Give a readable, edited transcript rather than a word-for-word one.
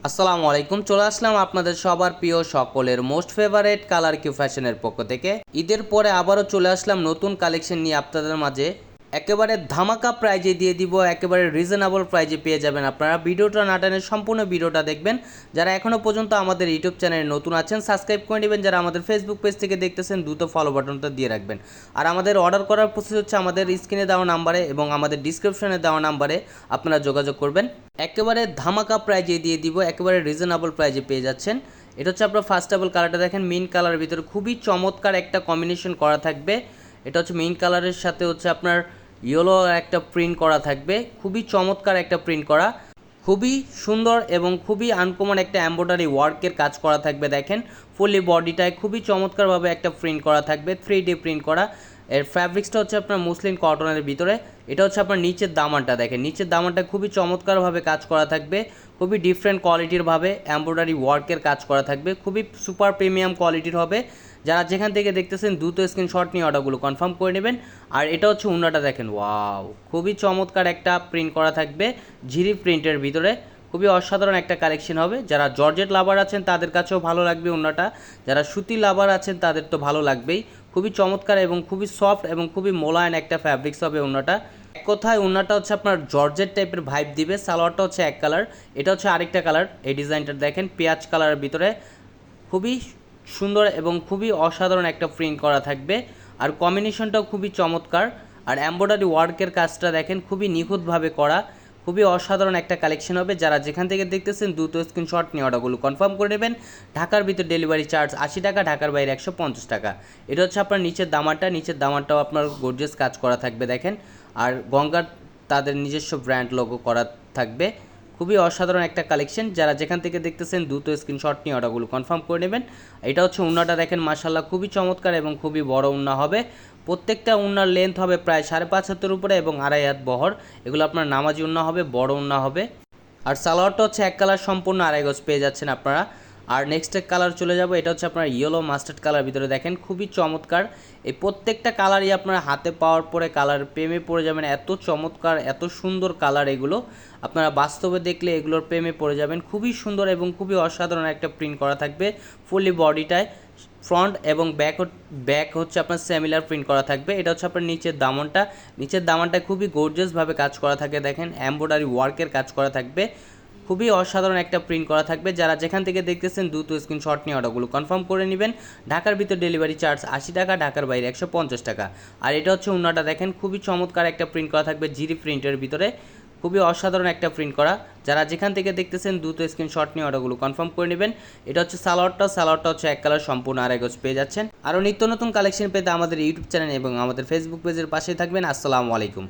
আসসালামু আলাইকুম। চলে আসলাম আপনাদের সবার প্রিয় সকলের মোস্ট ফেভারেট কালার কিউ ফ্যাশনের পক্ষ থেকে। ঈদের পরে আবারও চলে আসলাম নতুন কালেকশন নিয়ে আপনাদের মাঝে। একেবারে ধামাকা প্রাইজে দিয়ে দিব, একেবারে রিজনেবল প্রাইজে পেয়ে যাবেন আপনারা। ভিডিওটা না টেনে সম্পূর্ণ ভিডিওটা দেখবেন। যারা এখনও পর্যন্ত আমাদের ইউটিউব চ্যানেলে নতুন আছেন সাবস্ক্রাইব করে নেবেন। যারা আমাদের ফেসবুক পেজ থেকে দেখতেছেন দ্রুত ফলো বাটনটা দিয়ে রাখবেন। আর আমাদের অর্ডার করার প্রসেস হচ্ছে আমাদের স্ক্রিনে দেওয়া নাম্বারে এবং আমাদের ডিসক্রিপশনে দেওয়া নাম্বারে আপনারা যোগাযোগ করবেন। একেবারে ধামাকা প্রাইজে দিয়ে দিব, একেবারে রিজনেবল প্রাইজে পেয়ে যাচ্ছেন। এটা হচ্ছে আপনার ফার্স্ট অফ অল কালারটা দেখেন, মিন কালারের ভিতরে খুবই চমৎকার একটা কম্বিনেশন করা থাকবে। এটা হচ্ছে মিন কালারের সাথে হচ্ছে আপনার ইয়েলো একটা প্রিন্ট করা থাকবে, খুবই চমৎকার একটা প্রিন্ট করা, খুবই সুন্দর এবং খুবই আনকমন একটা এমব্রয়ডারি ওয়ার্কের কাজ করা থাকবে। দেখেন ফুললি বডিটায় খুবই চমৎকারভাবে একটা প্রিন্ট করা থাকবে, 3D প্রিন্ট করা। এর ফ্যাব্রিক্সটা হচ্ছে আপনার মুসলিন কটনের ভিতরে। এটা হচ্ছে আপনার নিচের দামানটা দেখেন, নিচের দামানটা খুবই চমৎকারভাবে কাজ করা থাকবে, খুবই ডিফারেন্ট কোয়ালিটির ভাবে এমব্রয়ডারি ওয়ার্কের কাজ করা থাকবে, খুবই সুপার প্রিমিয়াম কোয়ালিটির হবে। যারা যেখান থেকে দেখতেছেন দ্রুত স্ক্রিনশট নিয়ে অর্ডারগুলো কনফার্ম করে নেবেন। আর এটা হচ্ছে উন্নাটা দেখেন, ওয়াও খুবই চমৎকার একটা প্রিন্ট করা থাকবে ঝিরি প্রিন্টের ভিতরে, খুবই অসাধারণ একটা কালেকশন হবে। যারা জর্জেট লাভার আছেন তাদের কাছেও ভালো লাগবে উন্নাটা, যারা সুতি লাভার আছেন তাদের তো ভালো লাগবেই। খুবই চমৎকার এবং খুবই সফট এবং খুবই মোলায়েম একটা ফ্যাব্রিক্স হবে উন্নাটা। এক কথায় উন্নাটা হচ্ছে আপনার জর্জেট টাইপের ভাইব দিবে। সালোয়ারটা হচ্ছে এক কালার, এটা হচ্ছে আরেকটা কালার। এই ডিজাইনটা দেখেন পেঁয়াজ কালারের ভিতরে, খুবই সুন্দর এবং খুবই অসাধারণ একটা প্রিন্ট করা থাকবে। আর কম্বিনেশনটাও খুবই চমৎকার। আর এমব্রয়ডারি ওয়ার্কের কাজটা দেখেন খুবই নিখুঁতভাবে করা, খুবই অসাধারণ একটা কালেকশন হবে। যারা যেখান থেকে দেখতেছেন দ্রুত স্ক্রিনশট নিয়ে অর্ডারগুলো কনফার্ম করে নেবেন। ঢাকার ভিতর ডেলিভারি চার্জ 80 টাকা, ঢাকার বাইরে 150 টাকা। এটা হচ্ছে আপনার নিচের দামানটা, নিচের দামানটাও আপনার গর্জিয়াস কাজ করা থাকবে দেখেন। আর গঙ্গার তাদের নিজস্ব ব্র্যান্ড লোগো করা থাকবে, খুবই অসাধারণ একটা কালেকশন। যারা যেখান থেকে দেখতেছেন দ্রুত স্ক্রিনশট নিয়ে অর্ডারগুলো কনফার্ম করে নেবেন। এটা হচ্ছে উন্নাটা দেখেন, মাশাআল্লাহ খুবই চমৎকার এবং খুবই বড় উন্না হবে। প্রত্যেকটা উন্নার লেন্থ হবে প্রায় 5.5 হাতের উপরে এবং 2.5 হাত বহর। এগুলো আপনার নামাজি উন্না হবে, বড় উন্না হবে। আর সালোয়ারটা হচ্ছে এক কালার সম্পূর্ণ 2.5 গজ পেয়ে যাচ্ছেন আপনারা। আর নেক্সট কালার চলে যাব, এটা হচ্ছে আপনার ইয়েলো মাস্টার্ড কালার ভিতরে দেখেন, খুবই চমৎকার। এই প্রত্যেকটা কালারই আপনারা হাতে পাওয়ার পরে কালার প্রেমে পড়ে যাবেন। এত চমৎকার এত সুন্দর কালার, এগুলো আপনারা বাস্তবে দেখলে এগুলোর প্রেমে পড়ে যাবেন। খুবই সুন্দর এবং খুবই অসাধারণ একটা প্রিন্ট করা থাকবে ফুললি বডিটায়। ফ্রন্ট এবং ব্যাক হচ্ছে আপনার সিমিলার প্রিন্ট করা থাকবে। এটা হচ্ছে আপনার নিচের দামনটা, নিচের দামনটা খুবই গর্জিয়াসভাবে কাজ করা থাকে দেখেন, এমব্রয়ডারি ওয়ার্কের কাজ করা থাকবে, খুবই অসাধারণ একটা প্রিন্ট করা থাকবে। যারা যেখান থেকে দেখতেছেন দ্রুত স্ক্রিনশট নিয়ে অর্ডারগুলো কনফার্ম করে নেবেন। ঢাকার ভিতর ডেলিভারি চার্জ 80 টাকা, ঢাকার বাইরে 150 টাকা। আর এটা হচ্ছে উন্নাটা দেখেন, খুবই চমৎকার একটা প্রিন্ট করা থাকবে জিরি প্রিন্টের ভিতরে, খুবই অসাধারণ একটা প্রিন্ট করা। যারা যেখান থেকে দেখতেছেন দ্রুত স্ক্রিনশট নিয়ে অর্ডারগুলো কনফার্ম করে নেবেন। এটা হচ্ছে সালোয়ারটা হচ্ছে এক কালার সম্পূর্ণ 2.5 গজ পেয়ে যাচ্ছেন। আরও নিত্য নতুন কালেকশন পেতে আমাদের ইউটিউব চ্যানেল এবং আমাদের ফেসবুক পেজের পাশেই থাকবেন। আসসালামু আলাইকুম।